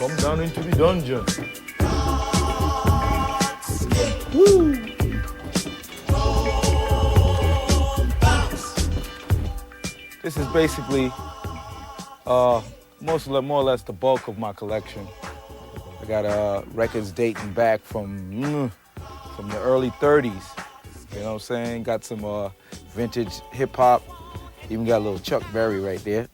come down into the dungeon. Woo! This is basically more or less the bulk of my collection. I got records dating back from the early 30s. You know what I'm saying? Got some vintage hip hop. Even got a little Chuck Berry right there.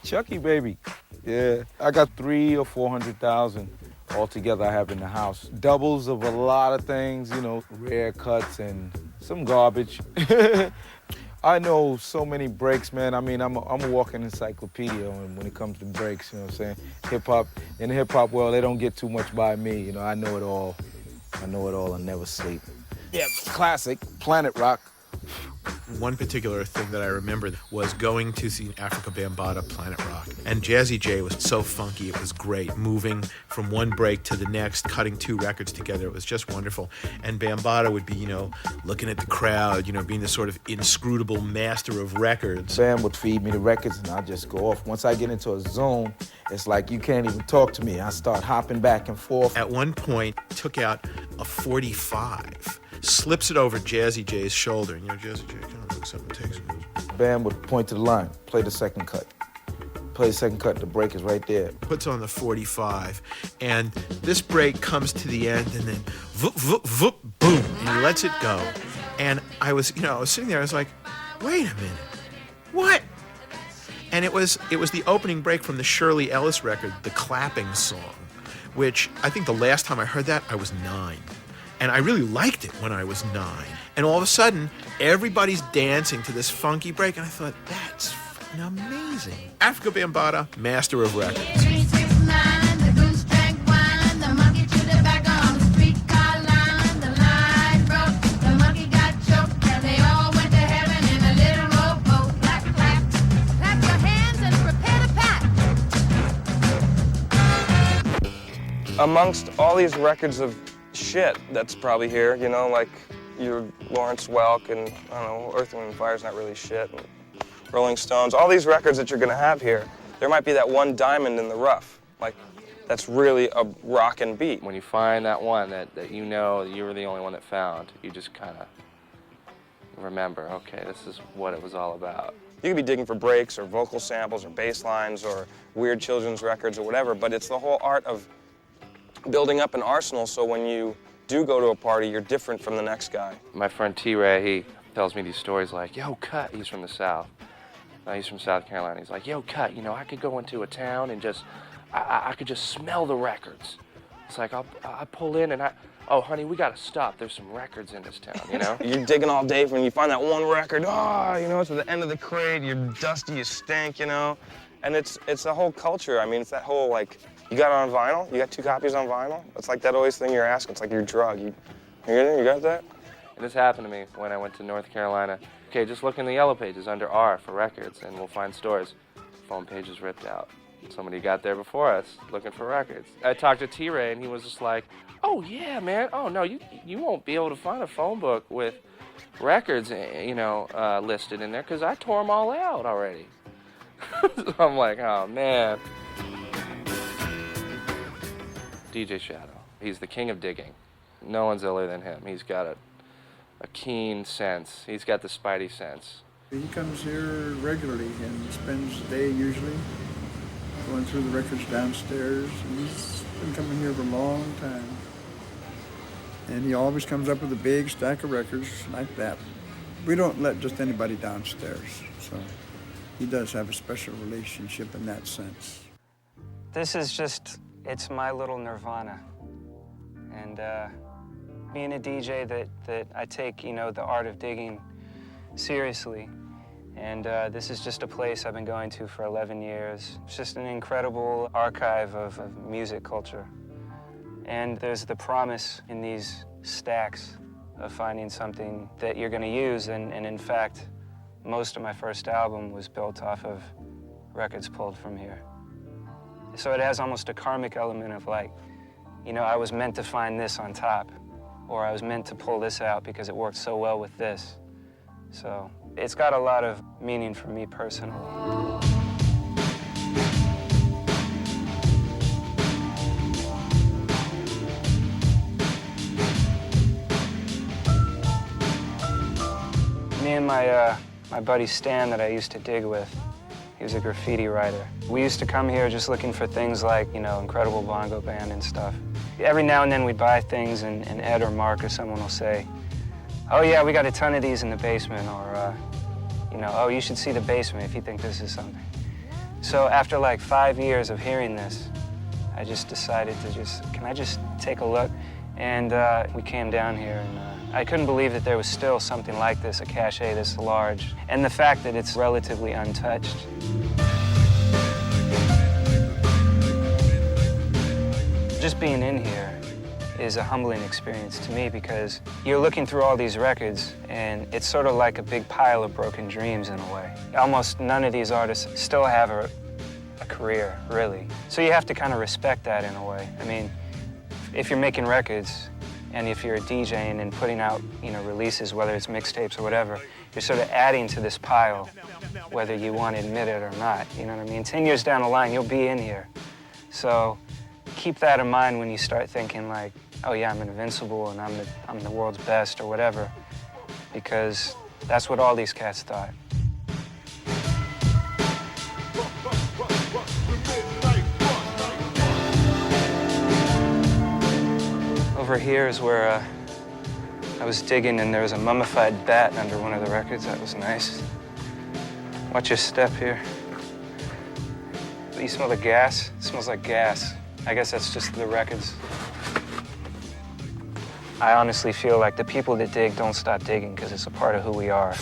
Chucky, baby. Yeah, I got 300,000 or 400,000 altogether I have in the house. Doubles of a lot of things, you know, rare cuts and some garbage. I know so many breaks, man. I mean, I'm a walking encyclopedia when it comes to breaks, you know what I'm saying? Hip-hop, in the hip-hop world, they don't get too much by me, you know, I know it all. I know it all and never sleep. Yeah, classic, Planet Rock. One particular thing that I remember was going to see Africa Bambaataa, Planet Rock. And Jazzy Jay was so funky, it was great. Moving from one break to the next, cutting two records together, it was just wonderful. And Bambaataa would be, you know, looking at the crowd, you know, being the sort of inscrutable master of records. Bam would feed me the records and I'd just go off. Once I get into a zone, it's like you can't even talk to me. I start hopping back and forth. At one point, took out a 45, slips it over Jazzy Jay's shoulder. And, you know, Jazzy Jay kind of looks up and takes it. Bam would point to the line, play the second cut. Play the second cut, the break is right there. Puts on the 45, and this break comes to the end, and then voop, voop, voop, boom, and he lets it go. And I was sitting there, I was like, wait a minute, what? And it was the opening break from the Shirley Ellis record, The Clapping Song, which I think the last time I heard that, I was 9. And I really liked it when I was 9. And all of a sudden, everybody's dancing to this funky break, and I thought, that's fucking amazing. Africa Bambaataa, master of records. Amongst all these records of shit that's probably here, you know, like your Lawrence Welk and, I don't know, Earth, Wind & Fire's not really shit, and Rolling Stones, all these records that you're gonna have here, there might be that one diamond in the rough, like that's really a rockin' beat. When you find that one that you know you were the only one that found, you just kind of remember, okay, this is what it was all about. You could be digging for breaks or vocal samples or bass lines or weird children's records or whatever, but it's the whole art of building up an arsenal so when you do go to a party, you're different from the next guy. My friend T-Ray, he tells me these stories like, yo, Cut, he's from the South. He's from South Carolina. He's like, yo, Cut, you know, I could go into a town and just, I could just smell the records. It's like, I pull in and oh, honey, we gotta stop. There's some records in this town, you know? You're digging all day when you find that one record, you know, it's at the end of the crate, you're dusty, you stink, you know? And it's the whole culture. I mean, it's that whole, like, you got it on vinyl? You got 2 copies on vinyl? It's like that always thing you're asking. It's like your drug. You got that? This happened to me when I went to North Carolina. Okay, just look in the yellow pages under R for records, and we'll find stores. Phone page is ripped out. Somebody got there before us looking for records. I talked to T-Ray, and he was just like, oh, yeah, man. Oh, no, you won't be able to find a phone book with records, you know, listed in there, because I tore them all out already. So I'm like, oh, man. DJ Shadow. He's the king of digging. No one's iller than him. He's got a keen sense. He's got the spidey sense. He comes here regularly and spends the day usually going through the records downstairs. And he's been coming here for a long time. And he always comes up with a big stack of records like that. We don't let just anybody downstairs, so he does have a special relationship in that sense. This is just, it's my little nirvana. And being a DJ that I take, you know, the art of digging seriously. And this is just a place I've been going to for 11 years. It's just an incredible archive of music culture. And there's the promise in these stacks of finding something that you're going to use. And in fact, most of my first album was built off of records pulled from here. So it has almost a karmic element of like, you know, I was meant to find this on top, or I was meant to pull this out because it worked so well with this. So it's got a lot of meaning for me personally. and my buddy Stan that I used to dig with. He was a graffiti writer. We used to come here just looking for things like, you know, Incredible Bongo Band and stuff. Every now and then we'd buy things, and Ed or Mark or someone will say, oh yeah, we got a ton of these in the basement, or, you know, oh, you should see the basement if you think this is something. So after like 5 years of hearing this, I just decided to can I just take a look? And we came down here, and I couldn't believe that there was still something like this, a cache this large, and the fact that it's relatively untouched. Just being in here is a humbling experience to me, because you're looking through all these records, and it's sort of like a big pile of broken dreams in a way. Almost none of these artists still have a career, really. So you have to kind of respect that in a way. I mean, if you're making records, and if you're DJing and putting out, you know, releases, whether it's mixtapes or whatever, you're sort of adding to this pile, whether you want to admit it or not. You know what I mean? 10 years down the line, you'll be in here. So keep that in mind when you start thinking like, oh yeah, I'm invincible and I'm the world's best or whatever, because that's what all these cats thought. Over here is where I was digging, and there was a mummified bat under one of the records. That was nice. Watch your step here. You smell the gas? It smells like gas. I guess that's just the records. I honestly feel like the people that dig don't stop digging because it's a part of who we are.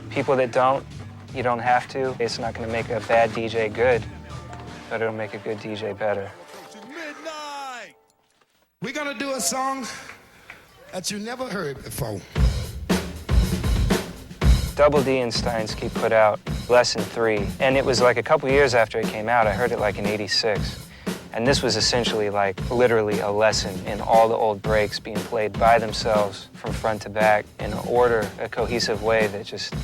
People that don't, you don't have to. It's not going to make a bad DJ good, but it'll make a good DJ better. We're gonna do a song that you never heard before. Double D and Steinsky put out Lesson 3, and it was like a couple years after it came out. I heard it like in '86. And this was essentially like literally a lesson in all the old breaks being played by themselves from front to back in order, a cohesive way that just,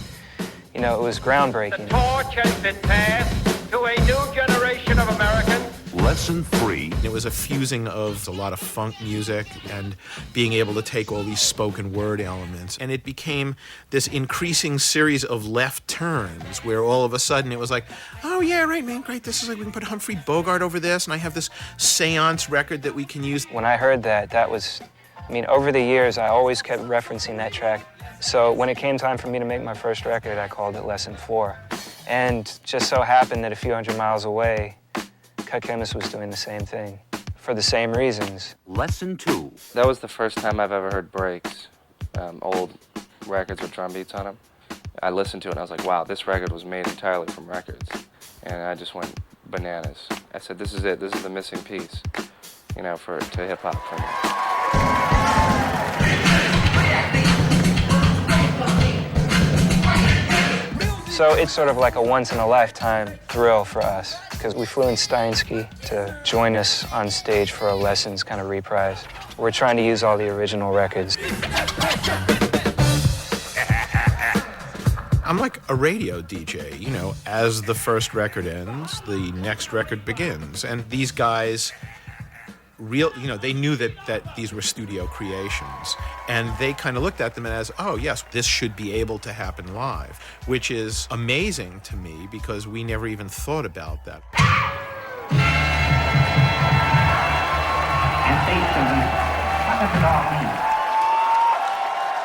you know, it was groundbreaking. The torch has been passed to a new generation of Americans. Lesson 3. It was a fusing of a lot of funk music and being able to take all these spoken word elements. And it became this increasing series of left turns where all of a sudden it was like, oh yeah, right, man, great. This is like, we can put Humphrey Bogart over this, and I have this seance record that we can use. When I heard that, that was, I mean, over the years, I always kept referencing that track. So when it came time for me to make my first record, I called it Lesson 4. And just so happened that a few hundred miles away, Cut Chemist was doing the same thing for the same reasons. Lesson 2. That was the first time I've ever heard breaks, old records with drum beats on them. I listened to it and I was like, wow, this record was made entirely from records. And I just went bananas. I said, this is it. This is the missing piece, you know, to hip hop for me. So it's sort of like a once-in-a-lifetime thrill for us, because we flew in Steinsky to join us on stage for a Lessons kind of reprise. We're trying to use all the original records. I'm like a radio DJ, you know, as the first record ends, the next record begins. And these guys, they knew that these were studio creations. And they kind of looked at them as, oh, yes, this should be able to happen live, which is amazing to me because we never even thought about that. And say to them, what does it all mean?